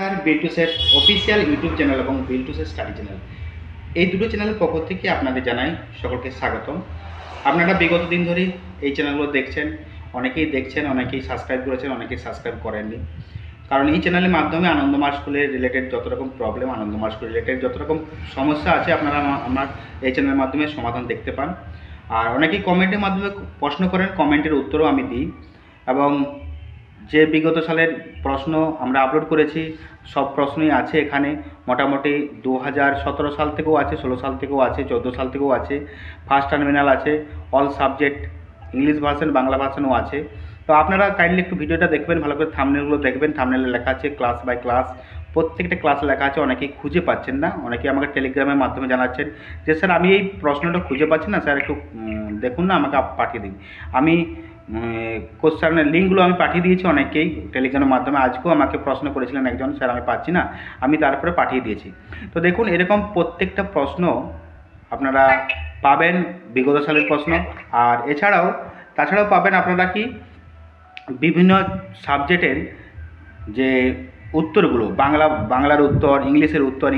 আর বিল্টু সেট official YouTube channel এবং Biltu set study channel এই দুটো চ্যানেলের পক্ষ থেকে আপনাদের জানাই সকলকে স্বাগতম। আপনারা বিগত দিন ধরে এই চ্যানেলগুলো দেখছেন, অনেকেই সাবস্ক্রাইব করেছেন, অনেকেই সাবস্ক্রাইব করেননি। কারণ এই চ্যানেলের মাধ্যমে আনন্দমার্গ স্কুলের রিলেটেড যত রকম প্রবলেম, আনন্দমার্গ স্কুল রিলেটেড যত রকম সমস্যা আছে আপনারা আমার এই চ্যানেলের মাধ্যমে সমাধান দেখতে পান। আর অনেকেই কমেন্টের মাধ্যমে প্রশ্ন করেন, কমেন্টের উত্তরও আমি দিই। এবং যে বিগত সালের প্রশ্ন আমরা আপলোড করেছি সব প্রশ্নই আছে এখানে। মোটামুটি 2017 সাল থেকেও আছে, 16 সাল থেকেও আছে, 14 সাল থেকেও আছে। ফার্স্ট টার্মিনাল আছে, all subject, English version, Bangla ভার্সনও আছে। তো আপনারা কাইন্ডলি একটু ভিডিওটা দেখবেন, ভালো করে থাম্বনেলগুলো দেখবেন। থাম্বনেলে লেখা আছে ক্লাস বাই ক্লাস, প্রত্যেকটা ক্লাস লেখা আছে। অনেকেই খুঁজে পাচ্ছেন না, অনেকেই আমাকে টেলিগ্রামের মাধ্যমে জানাচ্ছেন যে স্যার আমি এই প্রশ্নটা খুঁজে পাচ্ছি না, স্যার একটু দেখুন না, আমাকে পাঠিয়ে দিন। আমি কোশ্চেনের লিঙ্কগুলো আমি পাঠিয়ে দিয়েছি অনেকেই টেলিগ্রামের মাধ্যমে। আজকেও আমাকে প্রশ্ন করেছিলেন একজন, স্যার আমি পাচ্ছি না, আমি তারপরে পাঠিয়ে দিয়েছি। তো দেখুন, এরকম প্রত্যেকটা প্রশ্ন আপনারা পাবেন, বিগত সালের প্রশ্ন। আর তাছাড়াও পাবেন আপনারা কি বিভিন্ন সাবজেক্টের যে উত্তরগুলো, বাংলার উত্তর, ইংলিশের উত্তর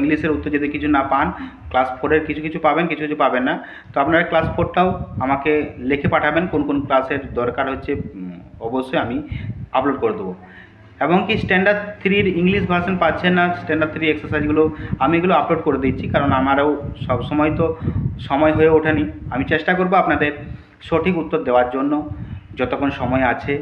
যদি কিছু না পান, ক্লাস 4-এর কিছু পাবেন, কিছু পাবেন না। তো আপনারা ক্লাস 4টাও আমাকে লিখে পাঠাবেন, কোন ক্লাসের দরকার হচ্ছে, অবশ্যই আমি আপলোড করে দেবো। এবং কি স্ট্যান্ডার্ড 3-র ইংলিশ ভার্সন পাচ্ছেন না, স্ট্যান্ডার্ড 3 এক্সারসাইজগুলো আমি এগুলো আপলোড করে দিচ্ছি, কারণ আমারও সবসময় তো সময় হয়ে ওঠেনি। আমি চেষ্টা করব আপনাদের সঠিক উত্তর দেওয়ার জন্য যতক্ষণ সময় আছে।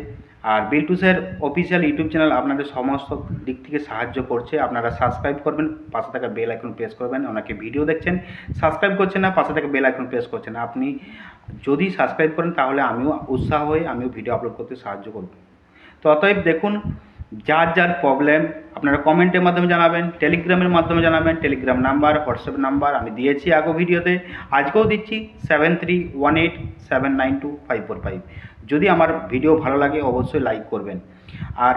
আর Biltu sir official YouTube channel আপনাদের সমস্ত দিক থেকে সাহায্য করছে। আপনারা সাবস্ক্রাইব করবেন, পাশে থাকা বেল আইকন প্রেস করবেন। অনেকে ভিডিও দেখছেন, সাবস্ক্রাইব করছেন না, পাশে থাকা বেল আইকন প্রেস করছেন না। আপনি যদি সাবস্ক্রাইব করেন তাহলে আমিও উৎসাহ হয়ে আমিও ভিডিও আপলোড করতে সাহায্য করব। তো অতএব দেখুন, যার প্রবলেম আপনারা কমেন্টের মাধ্যমে জানাবেন, টেলিগ্রামের মাধ্যমে জানাবেন। টেলিগ্রাম নাম্বার, হোয়াটসঅ্যাপ নাম্বার আমি দিয়েছি আগেও ভিডিওতে, আজকেও দিচ্ছি 7318792545। যদি আমার ভিডিও ভালো লাগে অবশ্যই লাইক করবেন। আর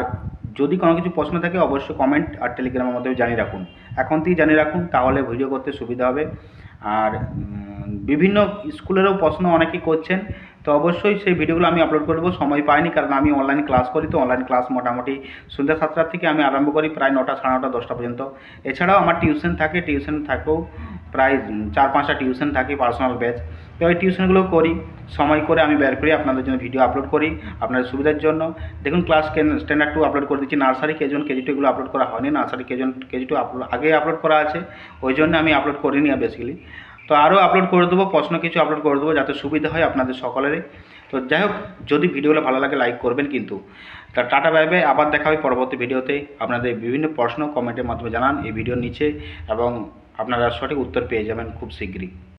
যদি কোনো কিছু প্রশ্ন থাকে অবশ্যই কমেন্ট আর টেলিগ্রামের মাধ্যমে জানিয়ে রাখুন, এখন থেকেই জানিয়ে রাখুন, তাহলে ভিডিও করতে সুবিধা হবে। আর বিভিন্ন স্কুলেরও প্রশ্ন অনেকেই করছেন, তো অবশ্যই সেই ভিডিওগুলো আমি আপলোড করব। সময় পাইনি কারণ আমি অনলাইন ক্লাস করি, তো অনলাইন ক্লাস মোটামুটি সন্ধ্যা 7টা থেকে আমি আরম্ভ করি প্রায় 9টা, সাড়ে 9টা, 10টা পর্যন্ত। এছাড়াও আমার টিউশন থাকেও প্রায় 4-5টা টিউশন থাকে, পার্সোনাল ব্যাচ। তো ওই টিউশনগুলো করি, সময় করে আমি বের করি, আপনাদের জন্য ভিডিও আপলোড করি আপনাদের সুবিধার জন্য। দেখুন, ক্লাস স্ট্যান্ডার্ড 2 আপলোড করে দিচ্ছি, নার্সারি, কেজি 2 এগুলো আপলোড করা হয়নি। নার্সারি, কেজি 2 আগে আপলোড করা আছে, ওই জন্য আমি আপলোড করিনি বেসিক্যালি। তো আরও আপলোড করে দেবো, প্রশ্ন কিছু আপলোড করে দেবো যাতে সুবিধা হয় আপনাদের সকলেরই। তো যাই হোক, যদি ভিডিওগুলো ভালো লাগে লাইক করবেন কিন্তু। তা টাটা বাই বাই, আবার দেখা হবে পরবর্তী ভিডিওতে। আপনাদের বিভিন্ন প্রশ্ন কমেন্টের মাধ্যমে জানান এই ভিডিওর নিচে, এবং আপনারা সঠিক উত্তর পেয়ে যাবেন খুব শীঘ্রই।